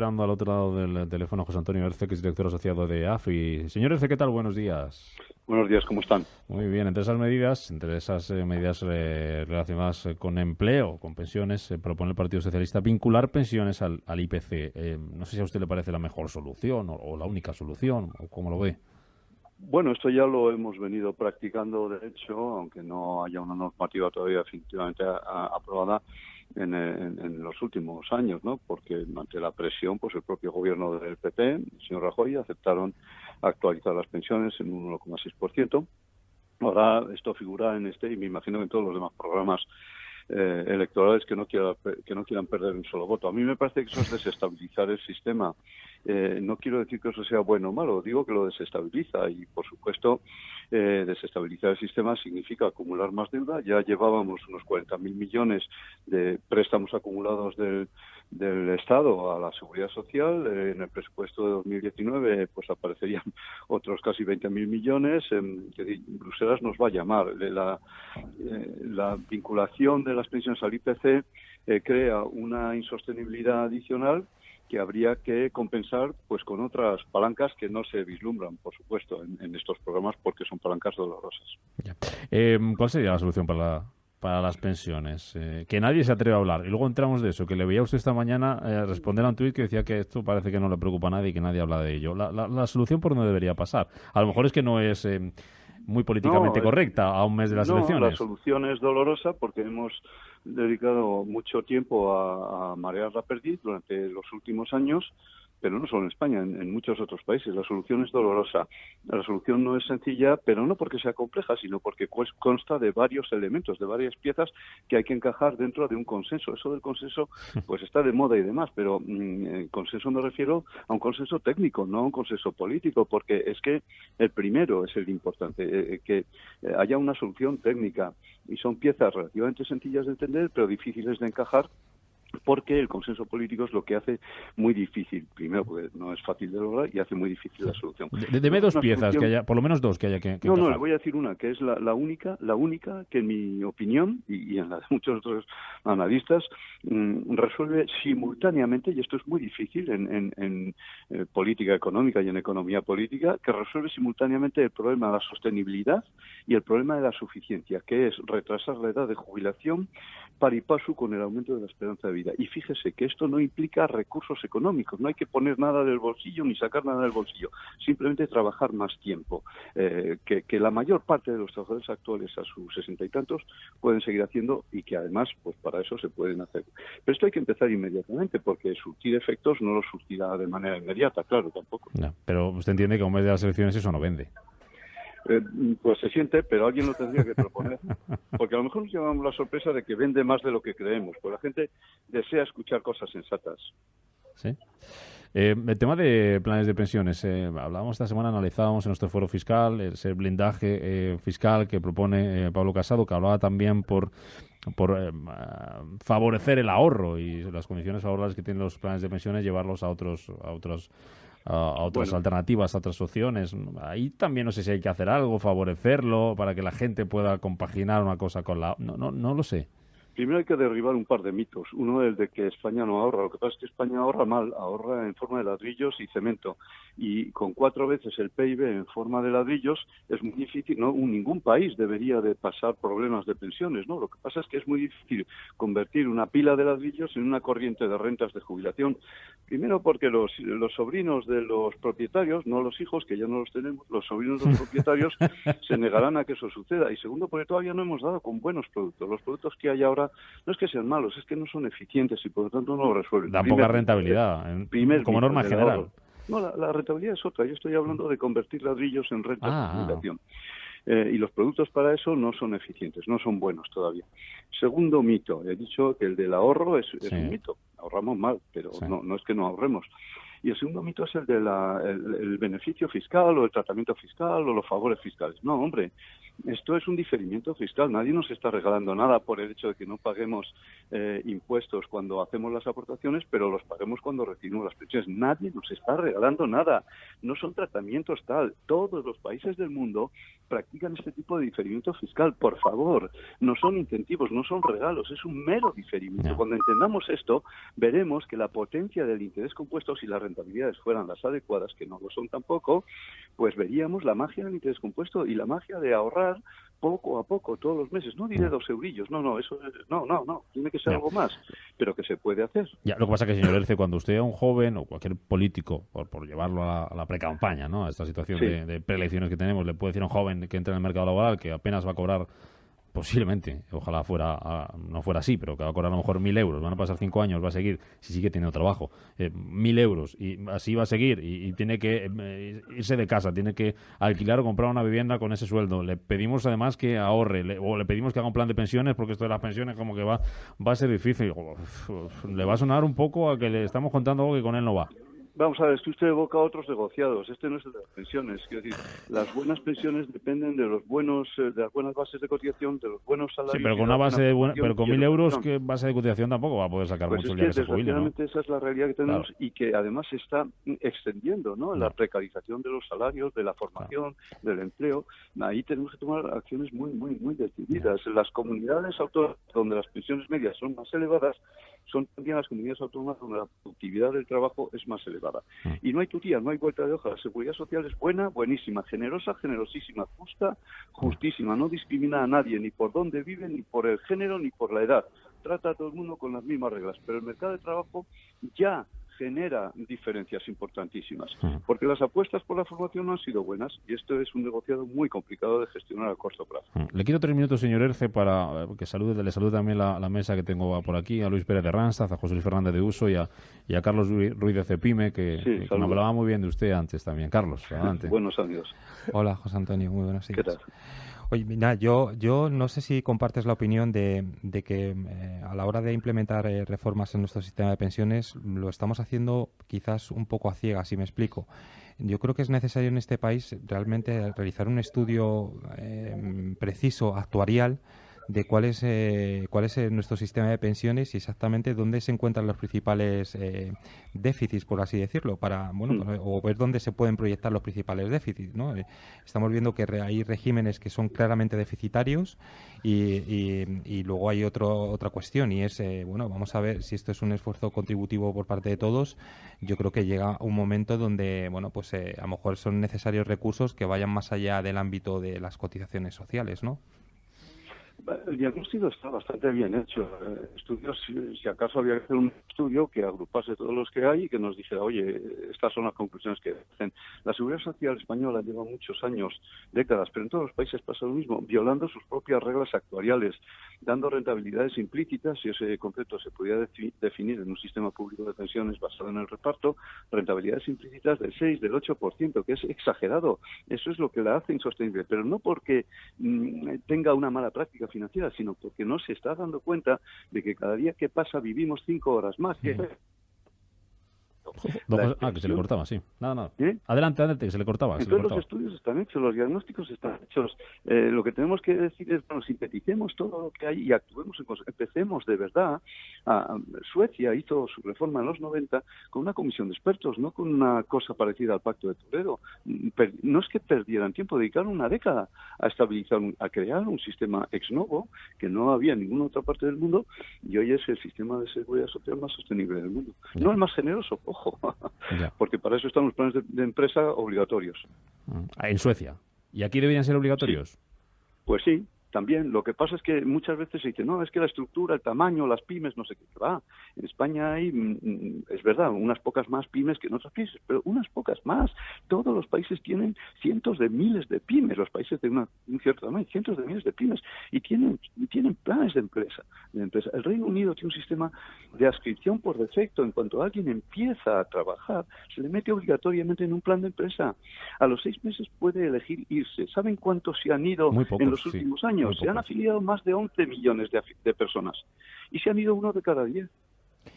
esperando al otro lado del teléfono a José Antonio Erce, que es director asociado de AFI. Señor Erce, ¿qué tal? Buenos días. Buenos días, ¿cómo están? Muy bien. Entre esas medidas relacionadas con empleo, con pensiones, propone el Partido Socialista vincular pensiones al IPC. No sé si a usted le parece la mejor solución o la única solución, o cómo lo ve. Bueno, esto ya lo hemos venido practicando, de hecho, aunque no haya una normativa todavía definitivamente aprobada en los últimos años, ¿no? Porque ante la presión, pues el propio gobierno del PP, el señor Rajoy, aceptaron actualizar las pensiones en un 1,6%. Ahora esto figura en y me imagino que en todos los demás programas electorales que no quieran perder un solo voto. A mí me parece que eso es desestabilizar el sistema. No quiero decir que eso sea bueno o malo, digo que lo desestabiliza y, por supuesto, desestabilizar el sistema significa acumular más deuda. Ya llevábamos unos 40.000 millones de préstamos acumulados del Estado a la Seguridad Social. En el presupuesto de 2019 pues aparecerían otros casi 20.000 millones. Que Bruselas nos va a llamar. La vinculación de las pensiones al IPC crea una insostenibilidad adicional que habría que compensar pues con otras palancas que no se vislumbran, por supuesto, en estos programas porque son palancas dolorosas. ¿Cuál sería la solución para las pensiones? Que nadie se atreve a hablar. Y luego entramos de eso, que le veía a usted esta mañana responder a un tuit que decía que esto parece que no le preocupa a nadie y que nadie habla de ello. La solución por dónde debería pasar. A lo mejor es que no es muy políticamente correcta a un mes de las elecciones. La solución es dolorosa porque hemos dedicado mucho tiempo a marear la perdiz durante los últimos años, pero no solo en España, en muchos otros países. La solución es dolorosa. La solución no es sencilla, pero no porque sea compleja, sino porque consta de varios elementos, de varias piezas que hay que encajar dentro de un consenso. Eso del consenso pues está de moda y demás, pero consenso me refiero a un consenso técnico, no a un consenso político, porque es que el primero es el importante, que haya una solución técnica, y son piezas relativamente sencillas de entender, pero difíciles de encajar, porque el consenso político es lo que hace muy difícil, primero porque no es fácil de lograr y hace muy difícil la solución. Deme dos piezas, que haya, por lo menos dos que haya que encajar. No, le voy a decir una, que es la única que en mi opinión, y en la de muchos otros analistas, resuelve simultáneamente, y esto es muy difícil en política económica y en economía política, que resuelve simultáneamente el problema de la sostenibilidad y el problema de la suficiencia, que es retrasar la edad de jubilación par y paso con el aumento de la esperanza de vida. Y fíjese que esto no implica recursos económicos, no hay que poner nada del bolsillo ni sacar nada del bolsillo, simplemente trabajar más tiempo, que la mayor parte de los trabajadores actuales a sus 60 y tantos pueden seguir haciendo y que además pues para eso se pueden hacer. Pero esto hay que empezar inmediatamente porque surtir efectos no los surtirá de manera inmediata, claro, tampoco. No, pero usted entiende que a un mes de las elecciones eso no vende. Pues se siente, pero alguien lo tendría que proponer, porque a lo mejor nos llevamos la sorpresa de que vende más de lo que creemos, pues la gente desea escuchar cosas sensatas. Sí. El tema de planes de pensiones, hablábamos esta semana, analizábamos en nuestro foro fiscal ese blindaje fiscal que propone Pablo Casado, que hablaba también por favorecer el ahorro y las condiciones favorables que tienen los planes de pensiones, llevarlos a otras alternativas, a otras opciones. Ahí también no sé si hay que hacer algo, favorecerlo para que la gente pueda compaginar una cosa con la... No lo sé. Primero hay que derribar un par de mitos. Uno es el de que España no ahorra. Lo que pasa es que España ahorra mal, ahorra en forma de ladrillos y cemento. Y con 4 veces el PIB en forma de ladrillos es muy difícil, ¿no? Ningún país debería de pasar problemas de pensiones, ¿no? Lo que pasa es que es muy difícil convertir una pila de ladrillos en una corriente de rentas de jubilación. Primero porque los sobrinos de los propietarios, no los hijos, que ya no los tenemos, los sobrinos de los propietarios se negarán a que eso suceda. Y segundo porque todavía no hemos dado con buenos productos. Los productos que hay ahora no es que sean malos, es que no son eficientes y por lo tanto no lo resuelven. Dan poca rentabilidad, como norma general. No, la rentabilidad es otra. Yo estoy hablando de convertir ladrillos en rentas de jubilación. Y los productos para eso no son eficientes, no son buenos todavía. Segundo mito, he dicho que el del ahorro es un mito. Ahorramos mal, pero no es que no ahorremos. Y el segundo mito es el de el beneficio fiscal o el tratamiento fiscal o los favores fiscales. No, hombre, esto es un diferimiento fiscal. Nadie nos está regalando nada por el hecho de que no paguemos impuestos cuando hacemos las aportaciones, pero los paguemos cuando recibimos las pensiones. Nadie nos está regalando nada. No son tratamientos tal. Todos los países del mundo practican este tipo de diferimiento fiscal. Por favor, no son incentivos, no son regalos, es un mero diferimiento. Cuando entendamos esto, veremos que la potencia del interés compuesto, si las rentabilidades fueran las adecuadas, que no lo son tampoco, pues veríamos la magia del interés compuesto y la magia de ahorrar poco a poco, todos los meses. No diré 2 eurillos, no, eso es, no, tiene que ser algo más, pero que se puede hacer. Ya, lo que pasa es que, señor Erce, cuando usted a un joven o cualquier político, por llevarlo a la precampaña, ¿no?, a esta situación de preelecciones que tenemos, le puede decir a un joven que entra en el mercado laboral que apenas va a cobrar, posiblemente, ojalá no fuera así, pero que va a cobrar a lo mejor 1.000 euros, van a pasar 5 años, va a seguir, si sigue teniendo trabajo, 1.000 euros, y así va a seguir, y tiene que irse de casa, tiene que alquilar o comprar una vivienda con ese sueldo. Le pedimos además que ahorre, o le pedimos que haga un plan de pensiones, porque esto de las pensiones como que va a ser difícil. Le va a sonar un poco a que le estamos contando algo que con él no va. Vamos a ver, es que usted evoca otros negociados. Este no es el de las pensiones. Quiero decir, las buenas pensiones dependen de las buenas bases de cotización, de los buenos salarios. Sí, pero con una base pero con 1.000 euros, ¿qué base de cotización tampoco va a poder sacar mucho el día que se jubile, ¿no? Esa es la realidad que tenemos, y que además se está extendiendo, ¿no? La precarización de los salarios, de la formación, del empleo. Ahí tenemos que tomar acciones muy, muy, muy decididas. Las comunidades autónomas donde las pensiones medias son más elevadas son también las comunidades autónomas donde la productividad del trabajo es más elevada. Y no hay tutía, no hay vuelta de hoja. La seguridad social es buena, buenísima, generosa, generosísima, justa, justísima. No discrimina a nadie, ni por dónde vive, ni por el género, ni por la edad. Trata a todo el mundo con las mismas reglas. Pero el mercado de trabajo ya genera diferencias importantísimas, porque las apuestas por la formación no han sido buenas, y esto es un negociado muy complicado de gestionar a corto plazo. Le quiero 3 minutos, señor Erce, para que le salude también la mesa que tengo por aquí, a Luis Pérez de Ranstad, a José Luis Fernández de Uso y a Carlos Ruiz de Cepime, que me hablaba muy bien de usted antes también. Carlos, adelante. Buenos amigos. Hola, José Antonio, muy buenos días. ¿Qué tal? Oye, mira, yo no sé si compartes la opinión de que a la hora de implementar reformas en nuestro sistema de pensiones lo estamos haciendo quizás un poco a ciegas, si me explico. Yo creo que es necesario en este país realmente realizar un estudio preciso, actuarial, de cuál es nuestro sistema de pensiones y exactamente dónde se encuentran los principales déficits, por así decirlo, o ver dónde se pueden proyectar los principales déficits, ¿no? Estamos viendo que hay regímenes que son claramente deficitarios y luego hay otra cuestión, y es, vamos a ver si esto es un esfuerzo contributivo por parte de todos. Yo creo que llega un momento donde, a lo mejor son necesarios recursos que vayan más allá del ámbito de las cotizaciones sociales, ¿no? El diagnóstico está bastante bien hecho. Estudios, si acaso había que hacer un estudio que agrupase todos los que hay y que nos dijera, oye, estas son las conclusiones que hacen. La seguridad social española lleva muchos años, décadas, pero en todos los países pasa lo mismo, violando sus propias reglas actuariales, dando rentabilidades implícitas, si ese concepto se podía definir en un sistema público de pensiones basado en el reparto, rentabilidades implícitas del 6, del 8%, que es exagerado. Eso es lo que la hace insostenible, pero no porque tenga una mala práctica financiera, sino porque no se está dando cuenta de que cada día que pasa vivimos 5 horas más. Que se le cortaba, sí. Nada. ¿Eh? Adelante, que se le cortaba. Entonces los estudios están hechos, los diagnósticos están hechos. Lo que tenemos que decir es, sinteticemos todo lo que hay y actuemos, empecemos de verdad. Suecia hizo su reforma en los 90 con una comisión de expertos, no con una cosa parecida al Pacto de Toledo. No es que perdieran tiempo, dedicaron una década a estabilizar, a crear un sistema ex novo que no había en ninguna otra parte del mundo, y hoy es el sistema de seguridad social más sostenible del mundo. No el más generoso, ojo. Porque para eso están los planes de empresa obligatorios. En Suecia. ¿Y aquí deberían ser obligatorios? Sí. Pues sí, también. Lo que pasa es que muchas veces se dice, no, es que la estructura, el tamaño, las pymes, no sé qué va. En España hay, es verdad, unas pocas más pymes que en otros países, pero unas pocas más. Todos los países tienen cientos de miles de pymes, los países de un cierto tamaño, cientos de miles de pymes, y tienen planes de empresa. El Reino Unido tiene un sistema de adscripción por defecto. En cuanto alguien empieza a trabajar, se le mete obligatoriamente en un plan de empresa. A los 6 meses puede elegir irse. ¿Saben cuántos se han ido en los últimos años? Se han afiliado más de 11 millones de personas y se han ido 1 de cada 10.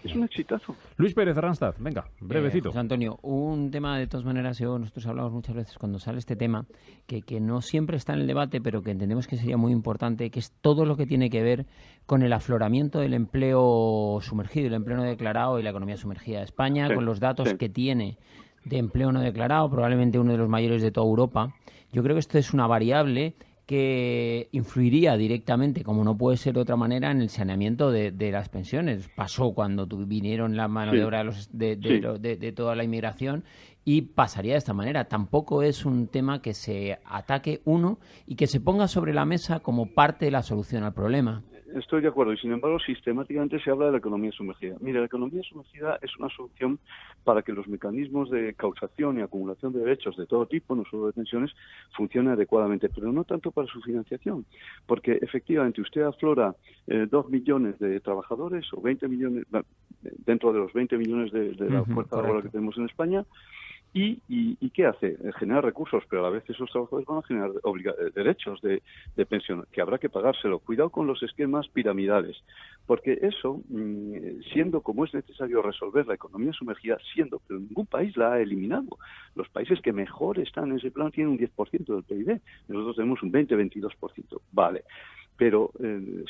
Es un exitazo. Luis Pérez de Ranstad, venga, brevecito. José Antonio, un tema de todas maneras, nosotros hablamos muchas veces cuando sale este tema, que no siempre está en el debate, pero que entendemos que sería muy importante, que es todo lo que tiene que ver con el afloramiento del empleo sumergido, el empleo no declarado y la economía sumergida de España, con los datos que tiene de empleo no declarado, probablemente uno de los mayores de toda Europa. Yo creo que esto es una variable que influiría directamente, como no puede ser de otra manera, en el saneamiento de las pensiones. Pasó cuando vinieron la mano de obra de toda la inmigración y pasaría de esta manera. Tampoco es un tema que se ataque uno y que se ponga sobre la mesa como parte de la solución al problema. Estoy de acuerdo y, sin embargo, sistemáticamente se habla de la economía sumergida. Mira, la economía sumergida es una solución para que los mecanismos de causación y acumulación de derechos de todo tipo, no solo de pensiones, funcionen adecuadamente, pero no tanto para su financiación, porque efectivamente usted aflora 2 millones de trabajadores o 20 millones, dentro de los 20 millones de la fuerza laboral que tenemos en España. ¿Y qué hace? Generar recursos, pero a la vez esos trabajadores van a generar derechos de pensión, que habrá que pagárselo. Cuidado con los esquemas piramidales, porque eso, siendo como es necesario resolver la economía sumergida, pero ningún país la ha eliminado. Los países que mejor están en ese plan tienen un 10% del PIB. Nosotros tenemos un 20-22%. Vale. Pero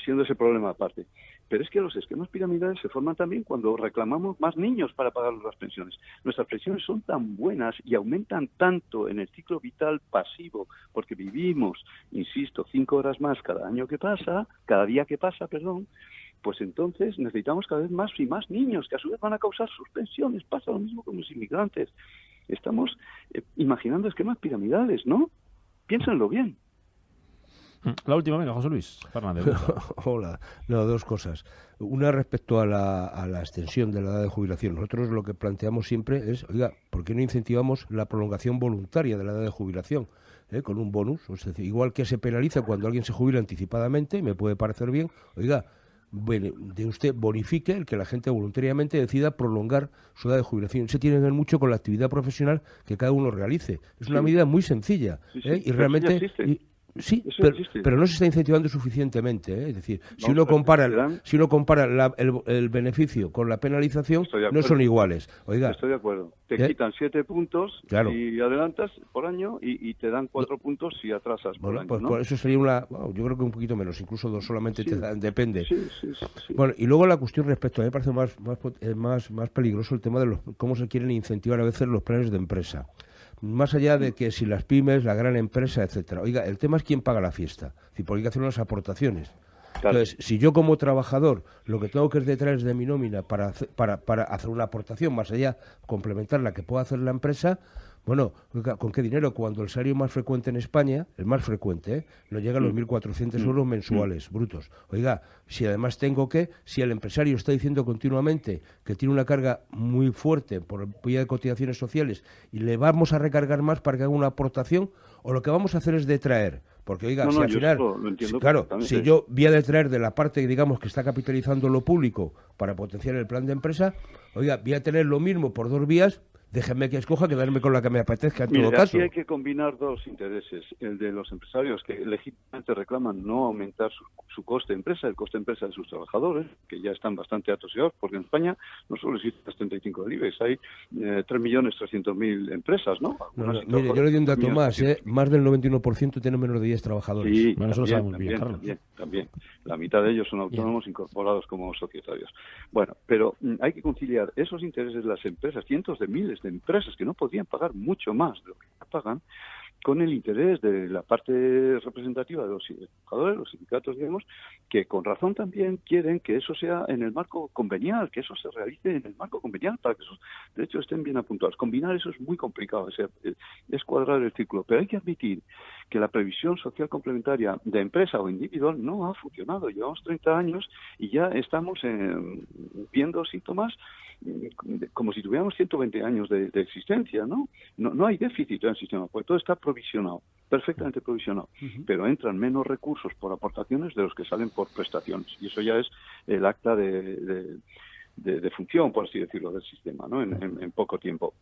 siendo ese problema aparte. Pero es que los esquemas piramidales se forman también cuando reclamamos más niños para pagar las pensiones. Nuestras pensiones son tan buenas y aumentan tanto en el ciclo vital pasivo, porque vivimos, insisto, 5 horas más cada día que pasa, pues entonces necesitamos cada vez más y más niños, que a su vez van a causar sus pensiones. Pasa lo mismo con los inmigrantes. Estamos imaginando esquemas piramidales, ¿no? Piénsenlo bien. La última, venga, José Luis Fernández. Hola. No, dos cosas. Una respecto a la extensión de la edad de jubilación. Nosotros lo que planteamos siempre es, oiga, ¿por qué no incentivamos la prolongación voluntaria de la edad de jubilación? Con un bonus, es decir, igual que se penaliza cuando alguien se jubila anticipadamente, me puede parecer bien, oiga, de usted bonifique el que la gente voluntariamente decida prolongar su edad de jubilación. Se tiene que ver mucho con la actividad profesional que cada uno realice. Es una medida muy sencilla, y realmente... Sí, pero no se está incentivando suficientemente, Es decir, si uno compara el beneficio con la penalización, no son iguales. Oiga, estoy de acuerdo. Te quitan 7 puntos si adelantas por año y te dan 4 puntos si atrasas por año. Pues por eso sería yo creo que un poquito menos, incluso 2 solamente depende. Sí. Bueno, y luego la cuestión respecto, a mí me parece más peligroso el tema de cómo se quieren incentivar a veces los planes de empresa. Más allá de que si las pymes, la gran empresa, etcétera. Oiga, el tema es quién paga la fiesta. Es decir, porque hay que hacer unas aportaciones. Claro. Entonces, si yo como trabajador lo que tengo que detrás de mi nómina para hacer una aportación, más allá, complementar la que pueda hacer la empresa, bueno, ¿con qué dinero? Cuando el salario más frecuente en España, el más frecuente, no llega a los 1.400 euros mensuales, brutos. Oiga, si además si el empresario está diciendo continuamente que tiene una carga muy fuerte por vía de cotizaciones sociales y le vamos a recargar más para que haga una aportación, o lo que vamos a hacer es detraer. Porque, oiga, si al final, si yo voy a detraer de la parte, digamos, que está capitalizando lo público para potenciar el plan de empresa, oiga, voy a tener lo mismo por 2 vías. Déjenme que escoja, quedarme con la que me apetezca en todo caso. Aquí hay que combinar 2 intereses. El de los empresarios, que legítimamente reclaman no aumentar su coste de empresa, el coste de empresa de sus trabajadores, que ya están bastante atoseados, porque en España no solo existen las 35 del IBEX, hay 3.300.000 empresas, ¿no? Mire, yo le doy un dato más, más del 91% tiene menos de 10 trabajadores. Sí, bueno, eso lo sabemos bien, Carlos. También. La mitad de ellos son autónomos incorporados como societarios. Bueno, pero hay que conciliar esos intereses de las empresas, cientos de miles de empresas que no podían pagar mucho más de lo que pagan, con el interés de la parte representativa de los trabajadores, los sindicatos, digamos, que con razón también quieren que eso sea en el marco convenial, que eso se realice en el marco convenial para que esos derechos estén bien apuntados. Combinar eso es muy complicado, es cuadrar el círculo, pero hay que admitir que la previsión social complementaria de empresa o individual no ha funcionado. Llevamos 30 años y ya estamos viendo síntomas como si tuviéramos 120 años de existencia, ¿no? No hay déficit en el sistema, pues todo está provisionado, perfectamente provisionado, pero entran menos recursos por aportaciones de los que salen por prestaciones, y eso ya es el acta de función, por así decirlo, del sistema, ¿no? En poco tiempo.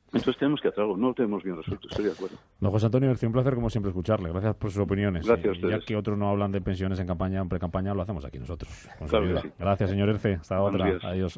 Entonces tenemos que hacer algo, no lo tenemos bien resuelto, estoy de acuerdo. Don José Antonio, es un placer como siempre escucharle. Gracias por sus opiniones. Gracias a ustedes. Ya que otros no hablan de pensiones en campaña, en pre-campaña, lo hacemos aquí nosotros. Claro que sí. Gracias, señor Erce. Hasta Buenos otra. días. Adiós.